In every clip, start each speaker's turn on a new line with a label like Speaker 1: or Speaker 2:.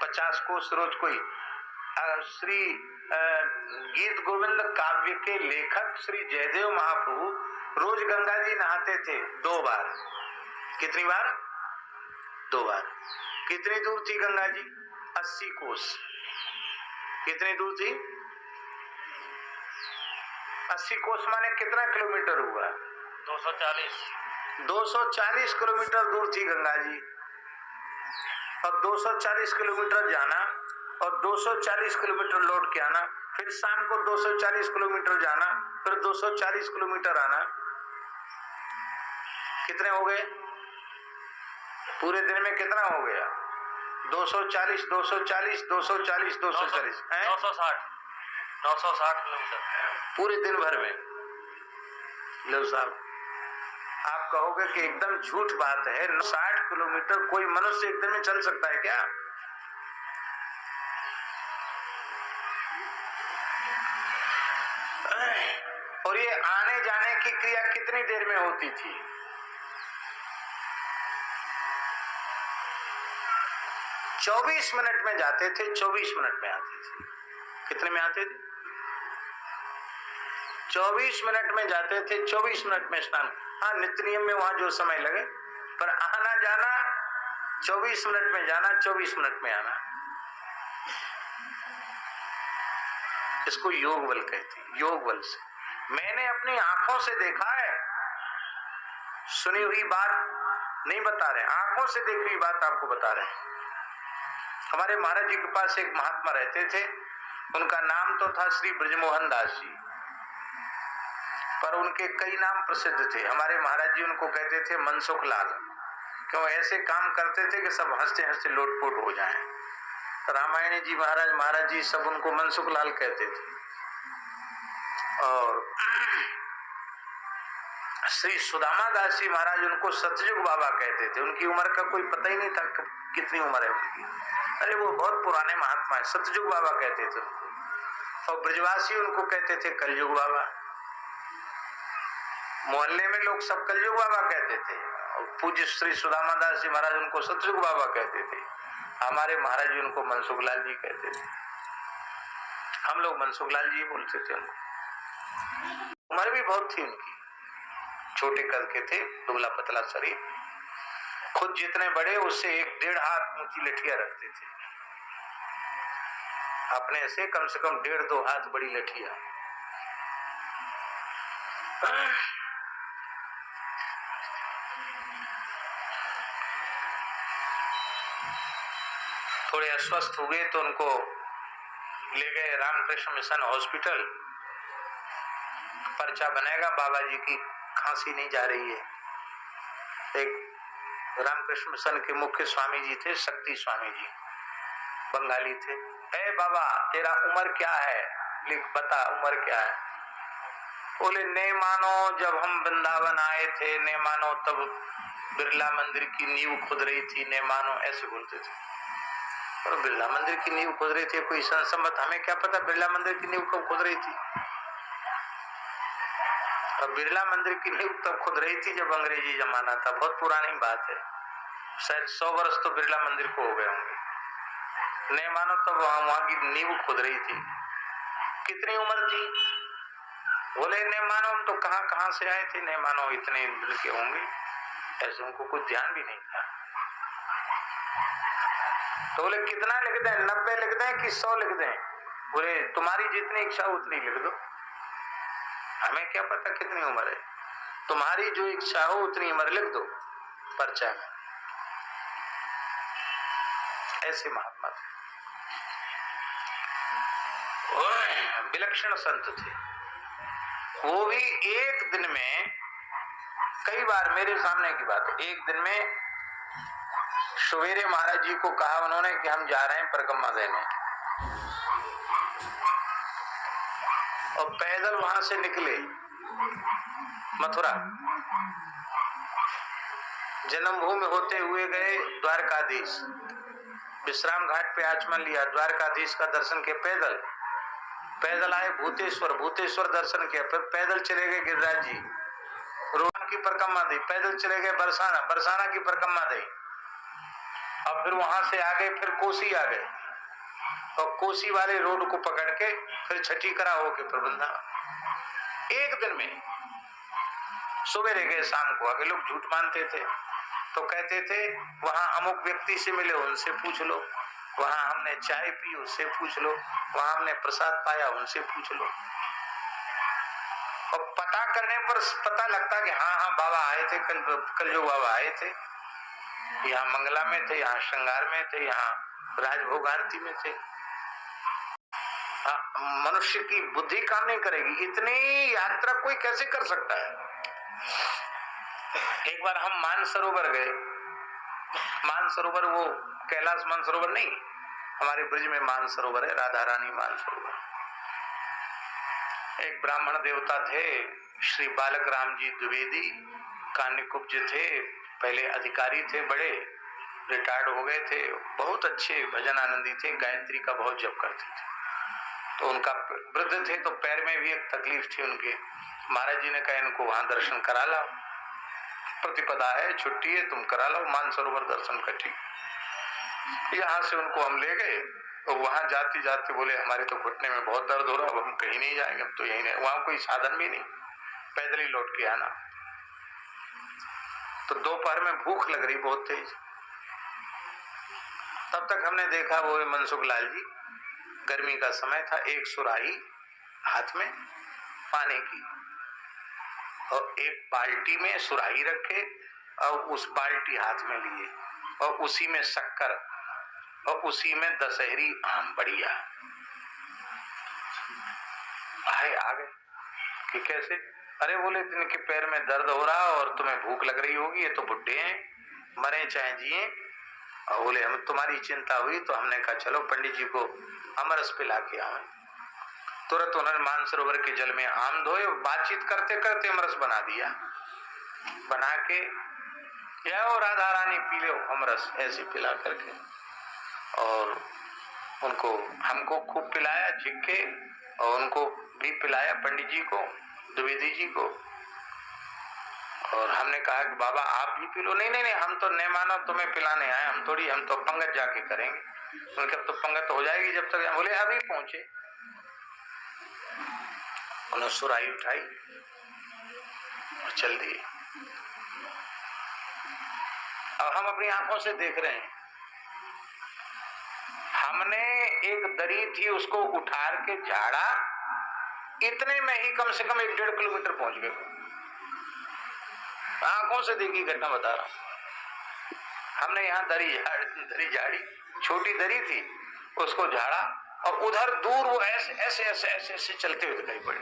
Speaker 1: 50 कोस रोज कोई। श्री गीत गोविंद काव्य के लेखक श्री जयदेव महाप्रभु रोज गंगा जी नहाते थे 2 बार। कितनी बार? 2 बार। कितनी दूर थी गंगा जी? 80 कोस। कितनी दूर थी? 80 कोस माने कितना किलोमीटर हुआ?
Speaker 2: 240।
Speaker 1: 240 किलोमीटर दूर थी गंगा जी। और 240 किलोमीटर जाना और 240 किलोमीटर लौट के आना, फिर शाम को 240 किलोमीटर जाना, फिर 240 किलोमीटर आना। कितने हो गए? पूरे दिन में कितना हो गया? 240 240 240 240
Speaker 2: 960 किलोमीटर
Speaker 1: पूरे दिन भर में। लो साहब, आप कहोगे कि एकदम झूठ बात है, 60 किलोमीटर कोई मनुष्य एक दिन में चल सकता है क्या? और ये आने जाने की क्रिया कितनी देर में होती थी? 24 मिनट में जाते थे, 24 मिनट में आते थे। कितने में आते थे? 24 मिनट में जाते थे, 24 मिनट में स्नान। हाँ, नित्य नियम में वहां जो समय लगे, पर आना जाना 24 मिनट में जाना, 24 मिनट में आना। इसको योग बल कहते हैं। योग बल से मैंने अपनी आंखों से देखा है, सुनी हुई बात नहीं बता रहे, आंखों से देखी हुई बात आपको बता रहे हैं। हमारे महाराज जी के पास एक महात्मा रहते थे, उनका नाम तो था श्री ब्रजमोहन दास जी, पर उनके कई नाम प्रसिद्ध थे। हमारे महाराज जी उनको कहते थे मनसुख लाल, क्यों? ऐसे काम करते थे कि सब हंसते हंसते लोटपोट हो जाएं। रामायणी जी महाराज जी सब उनको मनसुख लाल कहते थे। और श्री सुदामा दास जी महाराज उनको सतयुग बाबा कहते थे। उनकी उम्र का कोई पता ही नहीं था कितनी उम्र है उनकी। अरे वो बहुत पुराने महात्मा है, सतयुग बाबा कहते थे उनको। और ब्रजवासी उनको कहते थे कलयुग बाबा। मोहल्ले में लोग सब कलयुग बाबा कहते थे, और पूज्य श्री सुदामा दास जी महाराज उनको सतयुग बाबा कहते थे। हमारे महाराज जी उनको मनसुख लाल जी कहते थे। हम लोग मनसुख लाल जी बोलते थे उनको। उम्र भी बहुत थी उनकी, छोटे कद के थे, दुबला पतला शरीर। खुद जितने बड़े उससे 1-1.5 हाथ ऊंची लठिया रखते थे अपने से, कम से कम 1.5-2 हाथ बड़ी लठिया। थोड़े अस्वस्थ हुए तो उनको ले गए रामकृष्ण मिशन हॉस्पिटल। पर्चा बनेगा, बाबा जी की खांसी नहीं जा रही है। एक रामकृष्ण मिशन के मुख्य स्वामी जी थे, शक्ति स्वामी जी, बंगाली थे। ए बाबा, तेरा उम्र क्या है? लिख, बता उम्र क्या है। बोले नहीं मानो जब हम वृंदावन आए थे, नहीं मानो तब बिरला मंदिर की नींव खुद रही थी, नहीं मानो, ऐसे बोलते थे। और बिरला मंदिर की नींव खुद रही थी, कोई संसमत, हमें क्या पता बिरला मंदिर की नींव कब खुद रही थी। और बिरला मंदिर की नींव तब खुद रही थी जब अंग्रेजी जमाना था, बहुत पुरानी बात है, शायद 100 वर्ष तो बिरला मंदिर को हो गए होंगे। नहीं मानो तब वहां की नींव खुद रही थी। कितनी उम्र थी? बोले नहीं मानो हम तो कहां से आए थे, नहीं मानो इतने के होंगे, ऐसे उनको कुछ ध्यान भी नहीं था। तो बोले कितना लिख दें, 90 लिख दें कि 100 लिख दें? बोले तुम्हारी जितनी इच्छा उतनी लिख दो, हमें क्या पता कितनी उम्र है, तुम्हारी जो इच्छा हो उतनी उम्र लिख दो पर्चा में। ऐसे महात्मा थे, विलक्षण संत थे। वो भी एक दिन में, कई बार मेरे सामने की बात है, एक दिन में सवेरे महाराज जी को कहा उन्होंने कि हम जा रहे हैं परिक्रमा देने, और पैदल वहां से निकले मथुरा, जन्मभूमि होते हुए गए द्वारकाधीश, विश्राम घाट पे आचमन लिया, द्वारकाधीश का दर्शन किया, पैदल आए भूतेश्वर दर्शन किया, फिर पैदल चले गए गिरिराज जी, रोहन की परिक्रमा दी, पैदल चले गए बरसाना की परिक्रमा दी, और फिर वहां से आगे फिर कोसी आ गए और कोसी वाले रोड को पकड़ के फिर छठीकरा होके फिर वृंदावन। एक दिन में सवेरे गए शाम को आगे। लोग झूठ मानते थे तो कहते थे वहां अमुक व्यक्ति से मिले उनसे पूछ लो, वहां हमने चाय पी उससे पूछ लो, वहां हमने प्रसाद पाया उनसे पूछ लो। और पता करने पर पता लगता कि हाँ हाँ बाबा आए थे, कल जो बाबा आए थे, यहाँ मंगला में थे, यहाँ श्रृंगार में थे, यहाँ राजभोग आरती में थे। मनुष्य की बुद्धि काम नहीं करेगी, इतनी यात्रा कोई कैसे कर सकता है। एक बार हम मानसरोवर गए। मानसरोवर वो कैलाश मानसरोवर नहीं, हमारे ब्रिज में मानसरोवर है, राधा रानी मानसरोवर। एक ब्राह्मण देवता थे श्री बालक राम जी द्विवेदी, कान्यकुब्ज थे, पहले अधिकारी थे, बड़े रिटायर्ड हो गए थे, बहुत अच्छे भजन आनंदी थे, गायत्री का बहुत जप करते थे। तो उनका वृद्ध थे तो पैर में भी एक तकलीफ थी उनके। महाराज जी ने कहा इनको वहां दर्शन करा लाओ, प्रतिपदा है, छुट्टी है, तुम करा लो मानसरोवर दर्शन का। ठीक। यहाँ से उनको हम ले गए और वहां जाते जाते बोले हमारे तो घुटने में बहुत दर्द हो रहा, अब हम कहीं नहीं जाएंगे, अब तो यहीं नहीं, वहां कोई साधन भी नहीं, पैदल ही लौट के आना। तो दोपहर में भूख लग रही बहुत तेज। तब तक हमने देखा वो मनसुख लाल जी, गर्मी का समय था, एक सुराही हाथ में पानी की और एक बाल्टी में सुराही रखे और उस बाल्टी हाथ में लिए और उसी में शक्कर और उसी में दशहरी आम बढ़िया। आए आ गए कि कैसे? अरे बोले इनके पैर में दर्द हो रहा और तुम्हें भूख लग रही होगी, ये तो बुढ़े हैं, मरे चाहे जिए। और बोले हम तुम्हारी चिंता हुई तो हमने कहा चलो पंडित जी को अमरस पिला के आए। तुरंत उन्होंने मानसरोवर के जल में आम धोए, बातचीत करते करते अमरस बना दिया। बना के क्या हो राधा रानी पी लो अमरस, ऐसे पिला करके। और उनको हमको खूब पिलाया झिक्के, और उनको भी पिलाया पंडित जी को, द्विवेदी जी को। और हमने कहा कि बाबा आप भी पी लो। नहीं नहीं नहीं, हम तो नहीं मानो तुम्हें पिलाने आए, हम थोड़ी, हम तो पंगत जाके करेंगे। उनके अब तो पंगत हो जाएगी जब तक। बोले अभी पहुंचे। उन्होंने सुराही उठाई और चल दिए। अब हम अपनी आंखों से देख रहे हैं। हमने एक दरी थी उसको उठार के झाड़ा, इतने में ही कम से कम 1-1.5 किलोमीटर पहुंच गए। आंखों से देखी घटना बता रहा हूं। हमने यहाँ दरी झाड़ी, छोटी दरी थी, उसको झाड़ा और उधर दूर वो ऐसे ऐसे ऐसे ऐसे ऐसे चलते हुए दिखाई पड़े।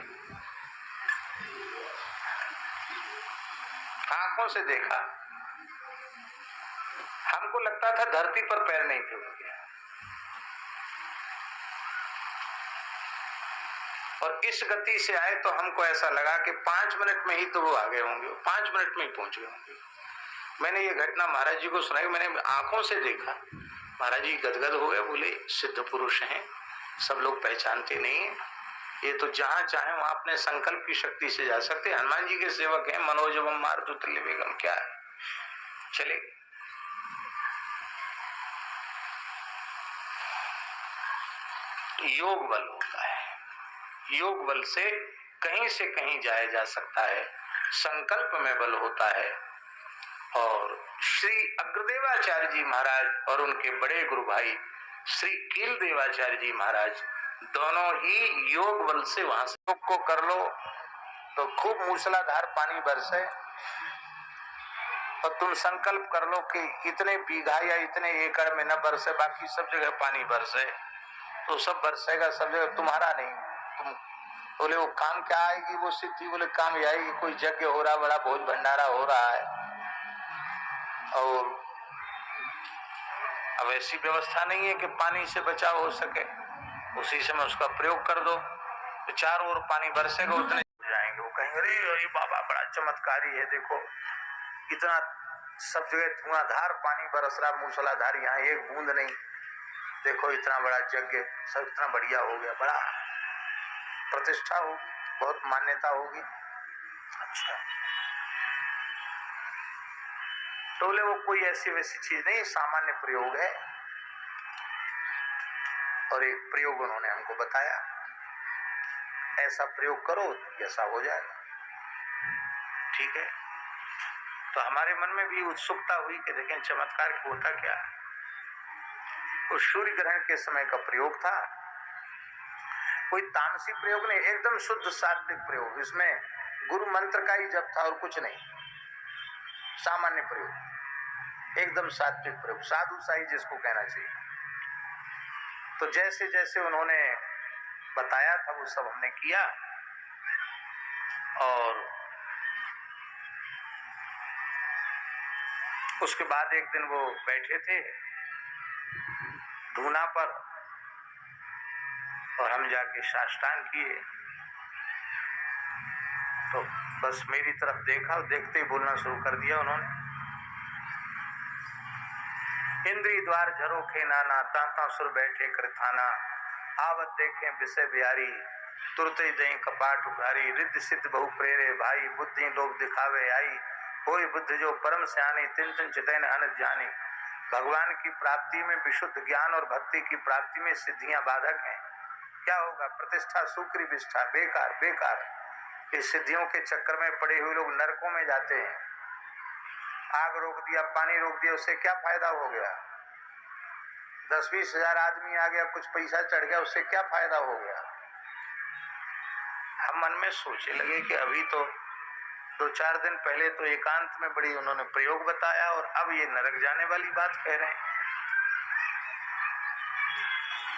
Speaker 1: आंखों से देखा, हमको लगता था धरती पर पैर नहीं थे उनके। और इस गति से आए तो हमको ऐसा लगा कि 5 मिनट में ही तो वो आ गए होंगे, 5 मिनट में ही पहुंच गए होंगे। मैंने ये घटना महाराज जी को सुनाई, मैंने आंखों से देखा। महाराज जी गदगद हो गए, बोले सिद्ध पुरुष हैं, सब लोग पहचानते नहीं है, ये तो जहां चाहे वहां अपने संकल्प की शक्ति से जा सकते। हनुमान जी के सेवक हैं, मनोजवम मारुतु तुल्य वेगम, क्या है, चले। योग बल होता है, योग बल से कहीं जाया जा सकता है, संकल्प में बल होता है। और श्री अग्रदेवाचार्य जी महाराज और उनके बड़े गुरु भाई श्री कील देवाचार्य जी महाराज दोनों ही योग बल से वहां से योग को कर लो तो खूब मूसलाधार पानी बरसे, और तुम संकल्प कर लो कि इतने बीघा या इतने एकड़ में न बरसे, बाकी सब जगह पानी बरसे, तो सब बरसेगा सब जगह, तुम्हारा नहीं। तुम बोले वो काम क्या आएगी वो सिद्धि? बोले काम यह आएगी कोई यज्ञ हो रहा, बड़ा भोज भंडारा हो रहा है, और अब ऐसी व्यवस्था नहीं है कि पानी से बचाव हो सके, उसी समय उसका प्रयोग कर दो तो चारों ओर पानी बरसेगा, उतने जाएंगे। वो कहेंगे अरे अरे बाबा बड़ा चमत्कारी है, देखो इतना सब जगह धुआंधार पानी बरस रहा, मूसलाधार, यहाँ एक बूंद नहीं, देखो इतना बड़ा यज्ञ, सब इतना बढ़िया हो गया, बड़ा प्रतिष्ठा होगी, बहुत मान्यता होगी। अच्छा, तो बोले वो कोई ऐसी वैसी चीज नहीं, सामान्य प्रयोग है। और एक प्रयोग उन्होंने हमको बताया, ऐसा प्रयोग करो ऐसा हो जाएगा। ठीक है, तो हमारे मन में भी उत्सुकता हुई कि देखें चमत्कार होता क्या। वो सूर्य ग्रहण के समय का प्रयोग था, कोई तामसी प्रयोग नहीं, एकदम शुद्ध सात्विक प्रयोग। इसमें गुरु मंत्र का ही जप था और कुछ नहीं, सामान्य प्रयोग, एकदम सात्विक प्रयोग, साधु साई जिसको कहना चाहिए। तो जैसे जैसे उन्होंने बताया था वो सब हमने किया। और उसके बाद एक दिन वो बैठे थे धूना पर और हम जाके साष्टांग किए। तो बस मेरी तरफ देखा और देखते ही बोलना शुरू कर दिया उन्होंने, इंद्री द्वार झरोखे नाना, तांता सुर बैठे कर थाना, आवत देखे विषय बिहारी, तुरते दई कपाट उघारी, रिद्ध सिद्ध बहु प्रेरे भाई, बुद्धि लोग दिखावे आई, कोई बुद्ध जो परम स्यानी, तिन तिन चितैन अनंत जानी। भगवान की प्राप्ति में विशुद्ध ज्ञान और भक्ति की प्राप्ति में सिद्धियां बाधक हैं। क्या होगा, प्रतिष्ठा सुक्री विष्ठा, बेकार बेकार। इस सिद्धियों के चक्कर में पड़े हुए लोग नरकों में जाते हैं। आग रोक दिया, पानी रोक दिया, उससे क्या फायदा हो गया? 10-20 हजार आदमी आ गया, कुछ पैसा चढ़ गया, उससे क्या फायदा हो गया? हम मन में सोचने लगे कि अभी तो 2-4 दिन पहले तो एकांत में बड़ी उन्होंने प्रयोग बताया और अब ये नरक जाने वाली बात कह रहे हैं।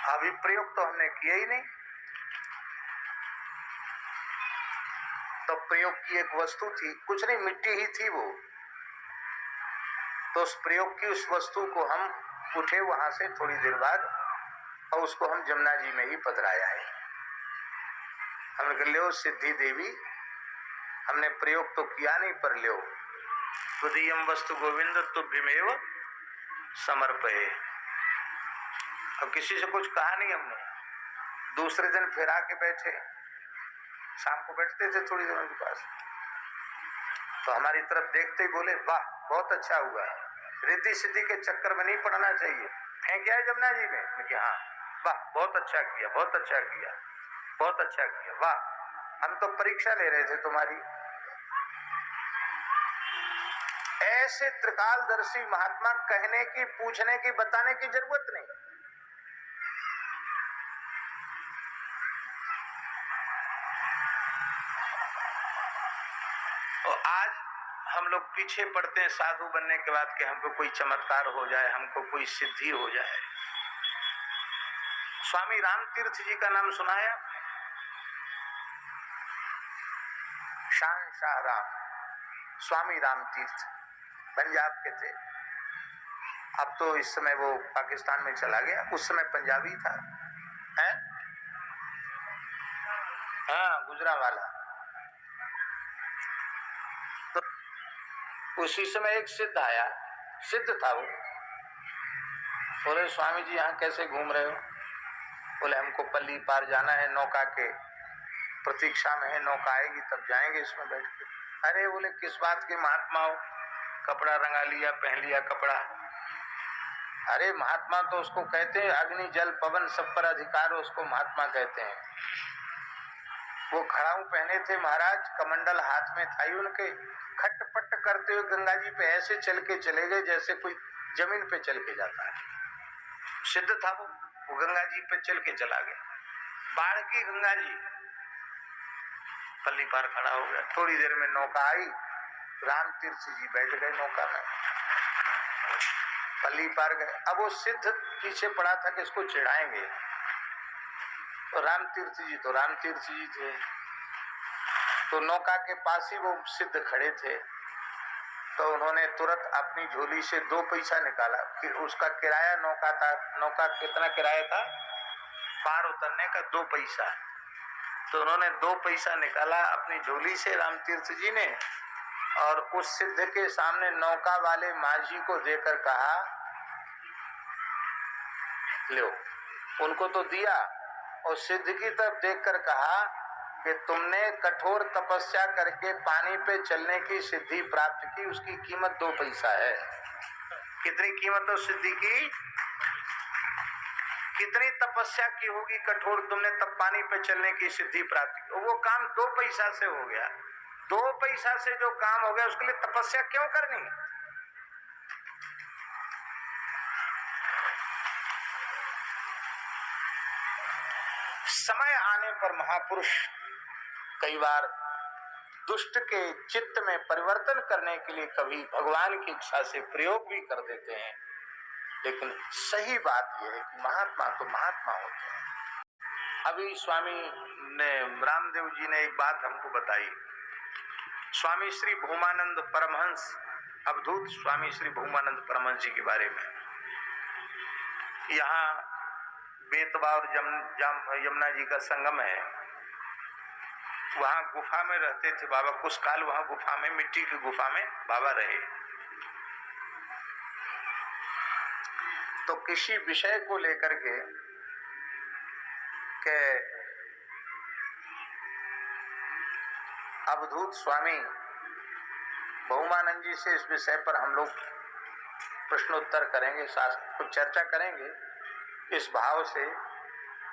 Speaker 1: अभी प्रयोग तो हमने किया ही नहीं। तो प्रयोग की एक वस्तु थी, कुछ नहीं, मिट्टी ही थी वो। तो उस प्रयोग की उस वस्तु को हम उठे वहां से थोड़ी देर बाद और उसको हम जमुना जी में ही पधराया है। हमने कहा लो सिद्धि देवी, हमने प्रयोग तो किया नहीं पर लो, तुदीयम वस्तु गोविंद तुभ्यमेव समर्पये। अब किसी से कुछ कहा नहीं हमने। दूसरे दिन फिर आके बैठे, शाम को बैठते थे थोड़ी देर उनके पास, तो हमारी तरफ देखते ही बोले वाह बहुत अच्छा हुआ, रिद्धि सिद्धि के चक्कर में नहीं पड़ना चाहिए, फेंक आए जमुना जी में। हाँ वाह बहुत अच्छा किया, बहुत अच्छा किया, बहुत अच्छा किया, वाह हम तो परीक्षा ले रहे थे तुम्हारी। ऐसे त्रिकालदर्शी महात्मा कहने की, पूछने की, बताने की जरूरत नहीं। तो आज हम लोग पीछे पड़ते हैं साधु बनने के बाद कि हमको कोई चमत्कार हो जाए, हमको कोई सिद्धि हो जाए। स्वामी राम तीर्थ जी का नाम सुना है? शान शाह राम, स्वामी राम तीर्थ पंजाब के थे। अब तो इस समय वो पाकिस्तान में चला गया, उस समय पंजाबी था। है? हाँ गुजरांवाला। तो उसी समय एक सिद्ध आया, सिद्ध था वो। बोले स्वामी जी यहाँ कैसे घूम रहे हो? बोले हमको पल्ली पार जाना है, नौका के प्रतीक्षा में है, नौका आएगी तब जाएंगे इसमें बैठ के। अरे बोले किस बात के महात्मा हो? कपड़ा रंगा लिया, पहन लिया कपड़ा। अरे महात्मा तो उसको कहते हैं, अग्नि जल पवन सब पर अधिकार, उसको महात्मा कहते हैं। वो खड़ाऊ पहने थे महाराज, कमंडल हाथ में था उनके, खटपट करते हुए गंगा जी पे ऐसे चल के चले गए जैसे कोई जमीन पे चल के जाता है। सिद्ध था वो गंगा जी पे चल के चला गया। बाढ़ की गंगा जी, पल्ली पार खड़ा हो गया। थोड़ी देर में नौका आई, राम तीर्थ जी बैठ गए नौका में, पल्ली पार गए। अब वो सिद्ध पीछे पड़ा था कि इसको चिढ़ाएंगे, तो राम तीर्थ जी थे। तो नौका के पास ही वो सिद्ध खड़े थे। तो उन्होंने तुरंत अपनी झोली से 2 पैसा निकाला कि उसका किराया नौका था। नौका कितना किराया था? पार उतरने का 2 पैसा। तो उन्होंने 2 पैसा निकाला अपनी झोली से राम तीर्थ जी ने, और उस सिद्ध के सामने नौका वाले माझी को देकर कहा लो। उनको तो दिया और सिद्ध की तरफ देखकर कहा कि तुमने कठोर तपस्या करके पानी पे चलने की सिद्धि प्राप्त की, उसकी कीमत 2 पैसा है। कितनी कीमत है उस सिद्धि की? कितनी तपस्या की होगी कठोर, तुमने तब पानी पे चलने की सिद्धि प्राप्त की, वो काम 2 पैसा से हो गया। 2 पैसा से जो काम हो गया उसके लिए तपस्या क्यों करनी? समय आने पर महापुरुष कई बार दुष्ट के चित्त में परिवर्तन करने के लिए कभी भगवान की इच्छा से प्रयोग भी कर देते हैं, लेकिन सही बात यह है कि महात्मा तो महात्मा होते हैं। अभी स्वामी ने, रामदेव जी ने एक बात हमको बताई। स्वामी श्री भूमानंद परमहंस, अवधूत स्वामी श्री भूमानंद परमहंस जी के बारे में, यहाँ बेतवा और यमुना जी का संगम है, वहां गुफा में रहते थे बाबा। कुछ काल वहां गुफा में, मिट्टी की गुफा में बाबा रहे। तो किसी विषय को लेकर के अवधूत स्वामी भूमानंद जी से इस विषय पर हम लोग प्रश्नोत्तर करेंगे, शास्त्र को चर्चा करेंगे, इस भाव से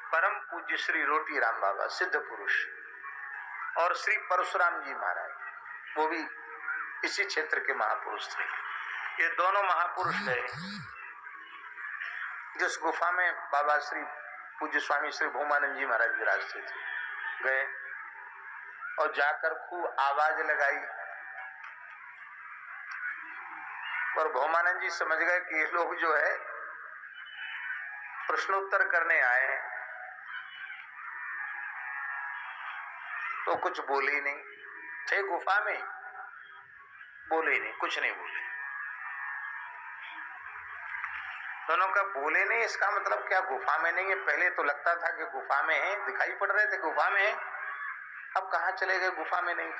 Speaker 1: परम पूज्य श्री रोटी राम बाबा सिद्ध पुरुष और श्री परशुराम जी महाराज, वो भी इसी क्षेत्र के महापुरुष थे। ये दोनों महापुरुष गए जिस गुफा में बाबा श्री पूज्य स्वामी श्री भूमानंद जी महाराज विराजते थे, गए और जाकर खूब आवाज लगाई। और भूमानंद जी समझ गए कि ये लोग जो है प्रश्नोत्तर करने आए हैं, तो कुछ बोले ही नहीं, थे गुफा में, बोले ही नहीं, कुछ नहीं बोले। दोनों का बोले नहीं, इसका मतलब क्या गुफा में नहीं है? पहले तो लगता था कि गुफा में है, दिखाई पड़ रहे थे गुफा में है, अब कहाँ चले गए गुफा में नहीं?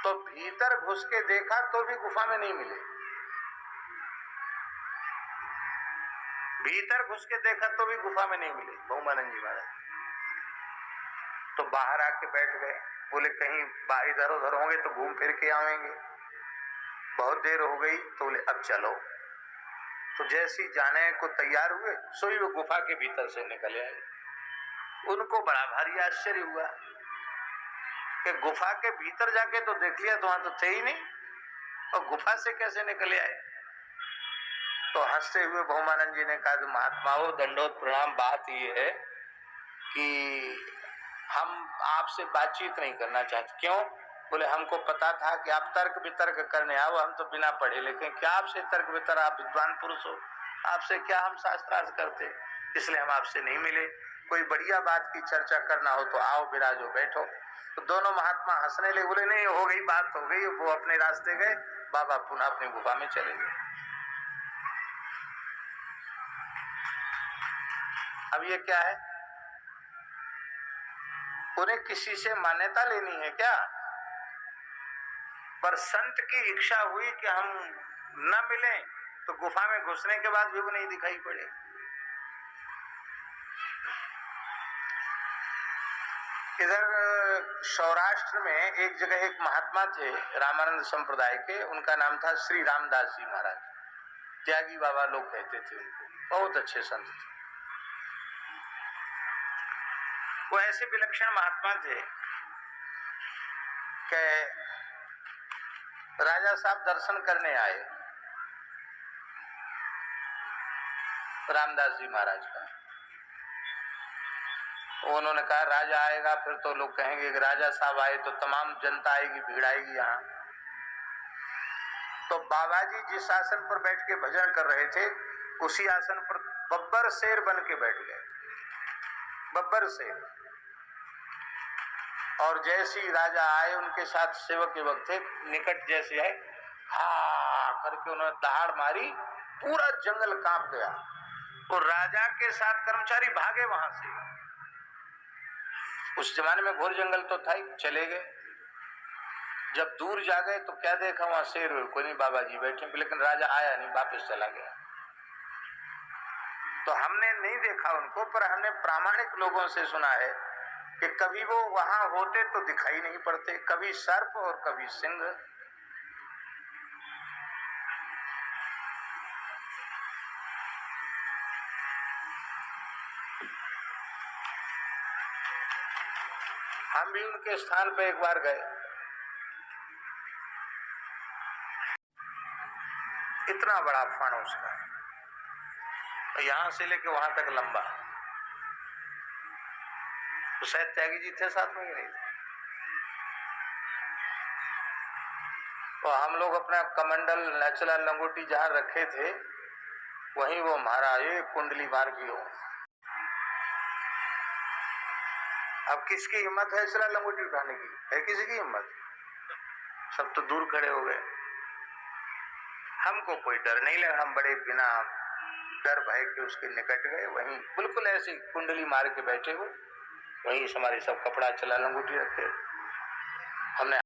Speaker 1: तो भीतर घुस के देखा तो भी गुफा में नहीं मिले, भीतर घुस के देखा तो भी गुफा में नहीं मिले भूमानंद जी महाराज। तो बाहर आके बैठ गए, बोले कहीं इधर उधर होंगे तो घूम फिर के आवेंगे। बहुत देर हो गई तो बोले अब चलो। तो जैसे ही जाने को तैयार हुए, सोई वो गुफा के भीतर से निकल आए। उनको बड़ा भारी आश्चर्य हुआ कि गुफा के भीतर जाके तो देख लिया तो वहां तो थे ही नहीं, और गुफा से कैसे निकले आए? तो हंसते हुए भूमानंद जी ने कहा, महात्माओं दंडोत प्रणाम, बात ये है कि हम आपसे बातचीत नहीं करना चाहते। क्यों? बोले हमको पता था कि आप तर्क वितर्क करने आओ, हम तो बिना पढ़े लिखे, क्या आपसे तर्क वितर्क, आप विद्वान पुरुष हो, आपसे क्या हम शास्त्रार्थ करते, इसलिए हम आपसे नहीं मिले। कोई बढ़िया बात की चर्चा करना हो तो आओ, विराजो, बैठो। तो दोनों महात्मा हंसने लगे, बोले नहीं हो गई, बात हो गई। वो अपने रास्ते गए, बाबा पुनः अपनी गुफा में चले गए। अब ये क्या है? उन्हें किसी से मान्यता लेनी है क्या? पर संत की इच्छा हुई कि हम न मिले, तो गुफा में घुसने के बाद भी वो नहीं दिखाई पड़े। इधर सौराष्ट्र में एक जगह एक महात्मा थे रामानंद संप्रदाय के, उनका नाम था श्री रामदास जी महाराज, त्यागी बाबा लोग कहते थे उनको, बहुत अच्छे संत थे। वो ऐसे विलक्षण महात्मा थे कि राजा साहब दर्शन करने आए रामदास जी महाराज का। उन्होंने कहा राजा आएगा फिर तो लोग कहेंगे कि राजा साहब आए तो तमाम जनता आएगी, भीड़ आएगी यहाँ। तो बाबा जी जिस आसन पर बैठ के भजन कर रहे थे, उसी आसन पर बब्बर शेर बन के बैठ गए, बब्बर शेर। और जैसे ही राजा आए, उनके साथ सेवक युवक थे, निकट जैसे आए, हा करके उन्होंने दहाड़ मारी, पूरा जंगल कांप गया। और राजा के साथ कर्मचारी भागे वहां से। उस जमाने में घोर जंगल तो था ही, चले गए। जब दूर जा गए तो क्या देखा, वहां शेर कोई नहीं, बाबा जी बैठे, लेकिन राजा आया नहीं, वापस चला गया। तो हमने नहीं देखा उनको, पर हमने प्रामाणिक लोगों से सुना है कि कभी वो वहां होते तो दिखाई नहीं पड़ते, कभी सर्प और कभी सिंह। हम भी उनके स्थान पे एक बार गए, इतना बड़ा फण उसका, तो यहां से लेके वहां तक लंबा। तो शायद त्यागी जी थे साथ में, ही नहीं थे। तो हम लोग अपना कमंडल नेचुरल लंगोटी जहां रखे थे वहीं वो महाराज कुंडली मार की हो। अब किसकी हिम्मत है इसरा लंगोटी उठाने की? है किसी की हिम्मत? सब तो दूर खड़े हो गए। हमको कोई डर नहीं लगा, हम बड़े बिना डर भय के उसके निकट गए, वहीं बिल्कुल ऐसी कुंडली मार के बैठे हुए, वहीं हमारे सब कपड़ा चला लंगोटी रखे। हमने